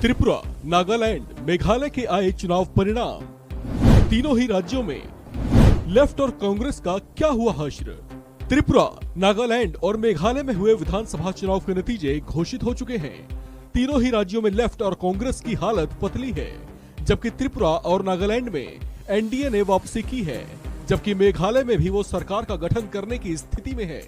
त्रिपुरा, नागालैंड, मेघालय के आए चुनाव परिणाम। तीनों ही राज्यों में लेफ्ट और कांग्रेस का क्या हुआ हश्र। त्रिपुरा, नागालैंड और मेघालय में हुए विधानसभा चुनाव के नतीजे घोषित हो चुके हैं। तीनों ही राज्यों में लेफ्ट और कांग्रेस की हालत पतली है, जबकि त्रिपुरा और नागालैंड में एनडीए ने वापसी की है, जबकि मेघालय में भी वो सरकार का गठन करने की स्थिति में है।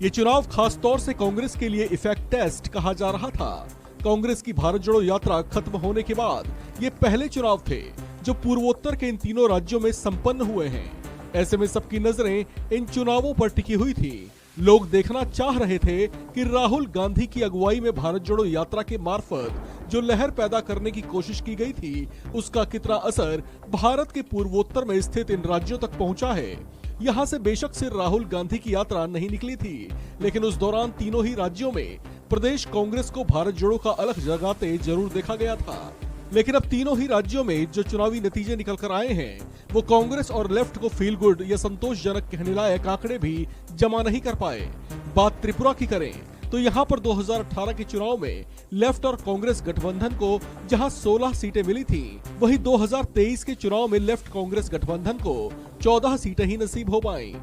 ये चुनाव खास तौर से कांग्रेस के लिए इफेक्ट टेस्ट कहा जा रहा था। कांग्रेस की भारत जोड़ो यात्रा खत्म होने के बाद ये पहले चुनाव थे जो पूर्वोत्तर के इन तीनों राज्यों में संपन्न हुए हैं। ऐसे में सबकी नजरें इन चुनावों पर टिकी हुई थी। लोग देखना चाह रहे थे कि राहुल गांधी की अगुवाई में भारत जोड़ो यात्रा के मार्फत जो लहर पैदा करने की कोशिश की गई थी, उसका कितना असर भारत के पूर्वोत्तर में स्थित इन राज्यों तक पहुंचा है। यहाँ से बेशक से राहुल गांधी की यात्रा नहीं निकली थी, लेकिन उस दौरान तीनों ही राज्यों में प्रदेश कांग्रेस को भारत जोड़ो का अलग जगाते जरूर देखा गया था। लेकिन अब तीनों ही राज्यों में जो चुनावी नतीजे निकल कर आए हैं, वो कांग्रेस और लेफ्ट को फील गुड या संतोषजनक कहने लायक आंकड़े भी जमा नहीं कर पाए। बात त्रिपुरा की करें तो यहाँ पर 2018 के चुनाव में लेफ्ट और कांग्रेस गठबंधन को जहाँ 16 सीटें मिली थी, वहीं 2023 के चुनाव में लेफ्ट कांग्रेस गठबंधन को 14 सीटें ही नसीब हो पाई।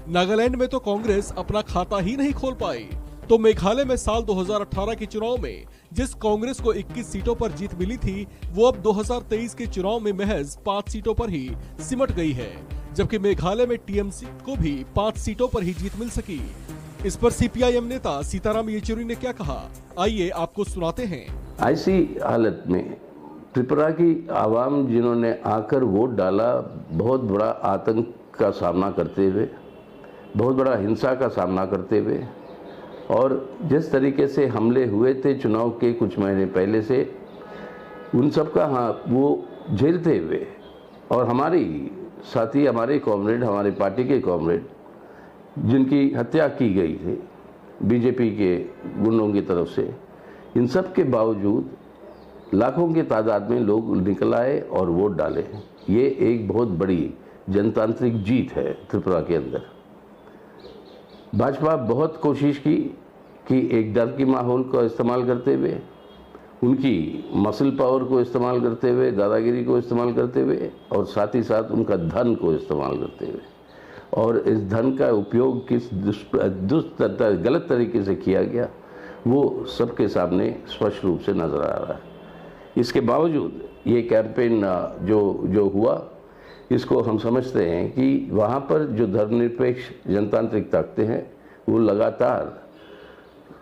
नागालैंड में तो कांग्रेस अपना खाता ही नहीं खोल पाई। तो मेघालय में साल 2018 के चुनाव में जिस कांग्रेस को 21 सीटों पर जीत मिली थी, वो अब 2023 के चुनाव में महज 5 सीटों पर ही सिमट गई है, जबकि मेघालय में टीएमसी को भी 5 सीटों पर ही जीत मिल सकी। इस पर सीपीआईएम नेता सीताराम येचुरी ने क्या कहा, आइए आपको सुनाते हैं। ऐसी हालत में त्रिपुरा की आवाम जिन्होंने आकर वोट डाला, बहुत बड़ा आतंक का सामना करते हुए, बहुत बड़ा हिंसा का सामना करते हुए, और जिस तरीके से हमले हुए थे चुनाव के कुछ महीने पहले से, उन सब का वो झेलते हुए, और हमारी साथी, हमारे कॉमरेड, हमारी पार्टी के कॉमरेड जिनकी हत्या की गई थी बीजेपी के गुंडों की तरफ से, इन सब के बावजूद लाखों की तादाद में लोग निकल आए और वोट डाले। ये एक बहुत बड़ी जनतांत्रिक जीत है त्रिपुरा के अंदर। भाजपा बहुत कोशिश की कि एक डर की माहौल को इस्तेमाल करते हुए, उनकी मसल पावर को इस्तेमाल करते हुए, दादागिरी को इस्तेमाल करते हुए, और साथ ही साथ उनका धन को इस्तेमाल करते हुए, और इस धन का उपयोग किस गलत तरीके से किया गया, वो सबके सामने स्पष्ट रूप से नजर आ रहा है। इसके बावजूद ये कैंपेन जो हुआ, इसको हम समझते हैं कि वहाँ पर जो धर्मनिरपेक्ष जनतांत्रिक ताकतें हैं, वो लगातार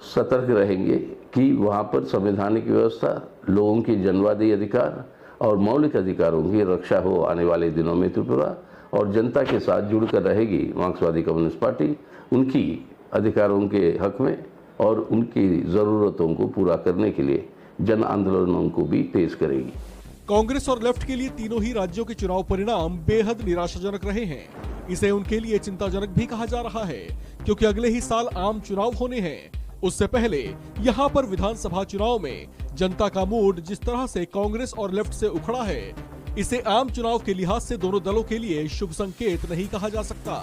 सतर्क रहेंगे कि वहाँ पर संवैधानिक व्यवस्था, लोगों की जनवादी अधिकार और मौलिक अधिकारों की रक्षा हो आने वाले दिनों में त्रिपुरा, और जनता के साथ जुड़कर रहेगी मार्क्सवादी कम्युनिस्ट पार्टी उनकी अधिकारों के हक में, और उनकी ज़रूरतों को पूरा करने के लिए जन आंदोलनों को भी तेज करेगी। कांग्रेस और लेफ्ट के लिए तीनों ही राज्यों के चुनाव परिणाम बेहद निराशाजनक रहे हैं। इसे उनके लिए चिंताजनक भी कहा जा रहा है, क्योंकि अगले ही साल आम चुनाव होने हैं। उससे पहले यहाँ पर विधानसभा चुनाव में जनता का मूड जिस तरह से कांग्रेस और लेफ्ट से उखड़ा है, इसे आम चुनाव के लिहाज से दोनों दलों के लिए शुभ संकेत नहीं कहा जा सकता।